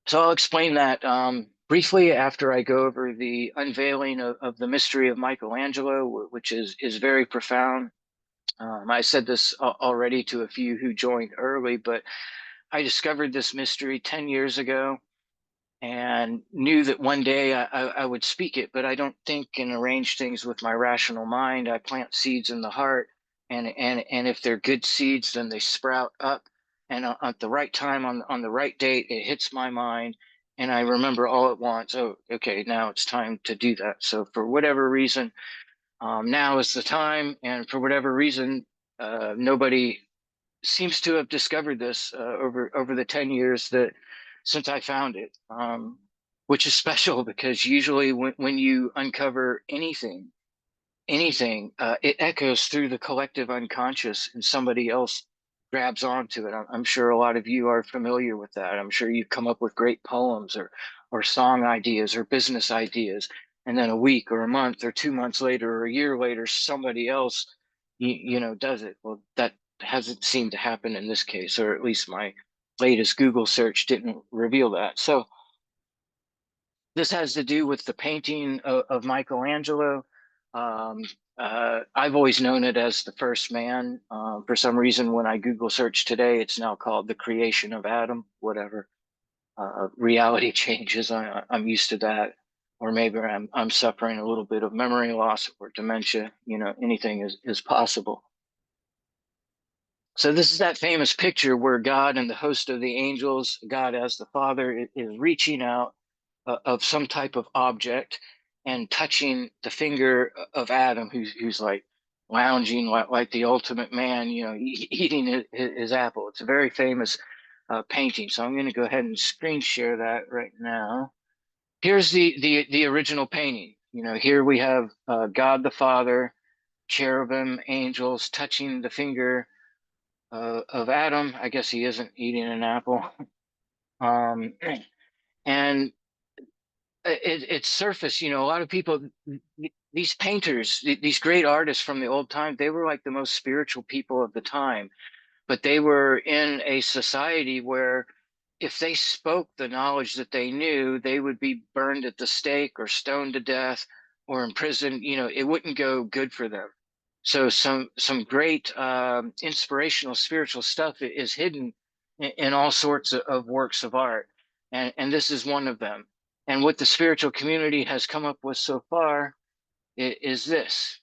So I'll explain that briefly after I go over the unveiling of the mystery of Michelangelo, which is very profound. I said this already to a few who joined early, but I discovered this mystery 10 years ago and knew that one day I would speak it, but I don't think and arrange things with my rational mind. I plant seeds in the heart, and if they're good seeds, then they sprout up. And at the right time, on the right date, it hits my mind, and I remember all at once. Oh, okay, now it's time to do that. So for whatever reason, now is the time, and for whatever reason, nobody seems to have discovered this over the 10 years that since I found it, which is special because usually when you uncover anything, it echoes through the collective unconscious and somebody else grabs onto it. I'm sure a lot of you are familiar with that. I'm sure you've come up with great poems or song ideas or business ideas. And then a week or a month or 2 months later or a year later, somebody else, does it. Well, that hasn't seemed to happen in this case, or at least my latest Google search didn't reveal that. So this has to do with the painting of Michelangelo. Um, I've always known it as the first man. For some reason, when I Google search today, it's now called the creation of Adam, whatever. Reality changes. I'm used to that. Or maybe I'm suffering a little bit of memory loss or dementia. Anything is possible. So this is that famous picture where God and the host of the angels, God as the Father, is reaching out of some type of object and touching the finger of Adam, who's like lounging like the ultimate man, eating his apple. It's a very famous painting. So I'm going to go ahead and screen share that right now. Here's the original painting. Here we have God the Father, cherubim, angels touching the finger of Adam. I guess he isn't eating an apple. Um, and it's surface, a lot of people, these painters, these great artists from the old time, they were like the most spiritual people of the time, but they were in a society where if they spoke the knowledge that they knew, they would be burned at the stake or stoned to death or imprisoned. It wouldn't go good for them. So some great inspirational spiritual stuff is hidden in all sorts of works of art, and this is one of them. And what the spiritual community has come up with so far is this.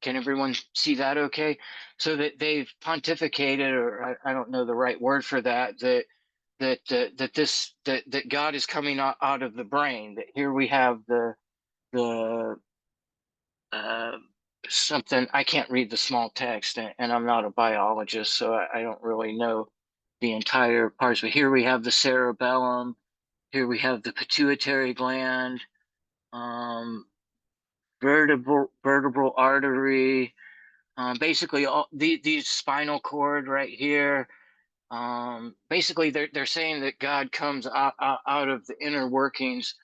Can everyone see that okay? So that they've pontificated, or I don't know the right word for that, that God is coming out of the brain. That here we have the uh, something. I can't read the small text, and I'm not a biologist, so I don't really know the entire parts. But here we have the cerebellum. Here we have the pituitary gland, um, vertebral artery. Basically, all these spinal cord right here. Basically, they're saying that God comes out of the inner workings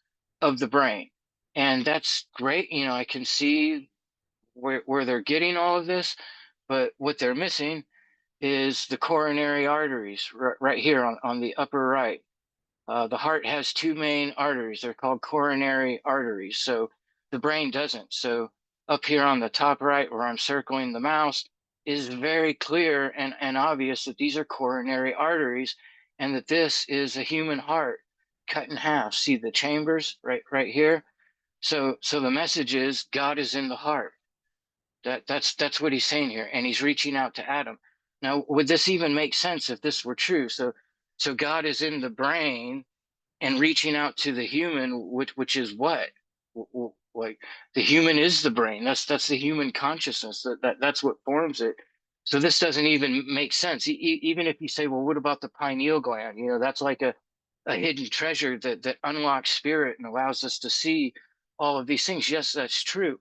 of the brain, and that's great. I can see where they're getting all of this, but what they're missing is the coronary arteries right here on the upper right. The heart has two main arteries. They're called coronary arteries. So the brain doesn't. So up here on the top right, where I'm circling the mouse, is very clear and obvious that these are coronary arteries and that this is a human heart cut in half. See the chambers right here? So the message is God is in the heart. That's what he's saying here, and he's reaching out to Adam. Now, would this even make sense if this were true? So God is in the brain and reaching out to the human, which is what? Like the human is the brain. That's the human consciousness. That's what forms it. So this doesn't even make sense. Even if you say, well, what about the pineal gland? That's like a hidden treasure that unlocks spirit and allows us to see all of these things. Yes, that's true.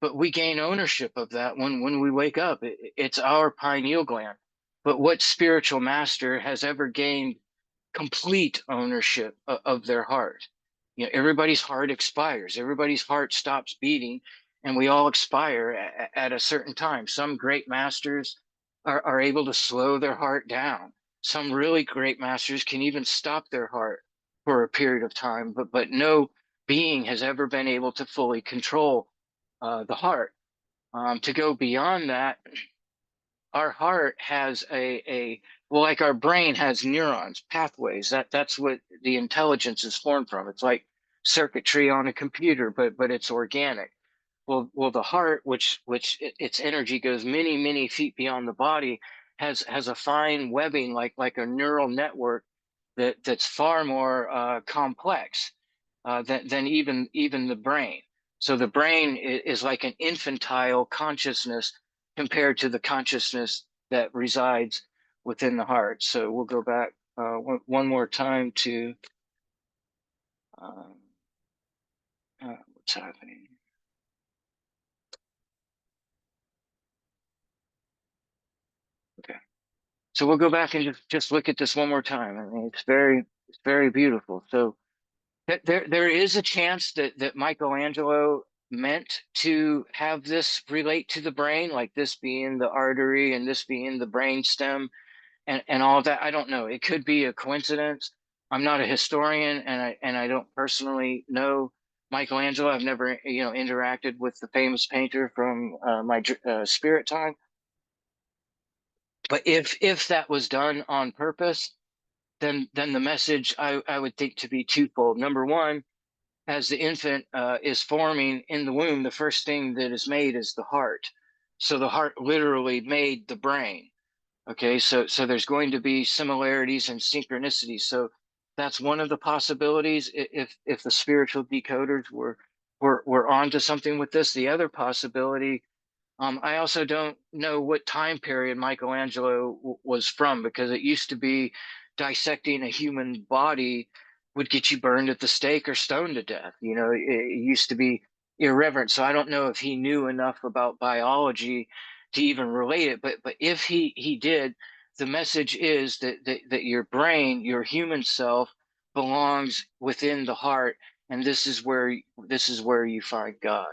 But we gain ownership of that when we wake up. It's our pineal gland. But what spiritual master has ever gained complete ownership of their heart? Everybody's heart expires. Everybody's heart stops beating, and we all expire at a certain time. Some great masters are able to slow their heart down. Some really great masters can even stop their heart. for a period of time, but no being has ever been able to fully control the heart. To go beyond that, our heart has a well, like our brain has neurons, pathways. That's what the intelligence is formed from. It's like circuitry on a computer, but it's organic. Well, the heart, which its energy goes many, many feet beyond the body, has a fine webbing like a neural network that's far more complex than even the brain. So the brain is like an infantile consciousness compared to the consciousness that resides within the heart. So we'll go back one more time to uh, what's happening. Okay. So we'll go back and just look at this one more time. I mean, it's very beautiful. So there is a chance that Michelangelo meant to have this relate to the brain, like this being the artery and this being the brain stem and all of that. I don't know. It could be a coincidence. I'm not a historian, and I don't personally know Michelangelo. I've never interacted with the famous painter from my spirit time. But if that was done on purpose, then the message I would think to be twofold. Number one, as the infant is forming in the womb, the first thing that is made is the heart. So the heart literally made the brain. Okay, so there's going to be similarities and synchronicities. So that's one of the possibilities. If the spiritual decoders were onto something with this, the other possibility, I also don't know what time period Michelangelo was from, because it used to be dissecting a human body would get you burned at the stake or stoned to death. It used to be irreverent. So I don't know if he knew enough about biology to even relate it. But if he did, the message is that your brain, your human self, belongs within the heart, and this is where you find God.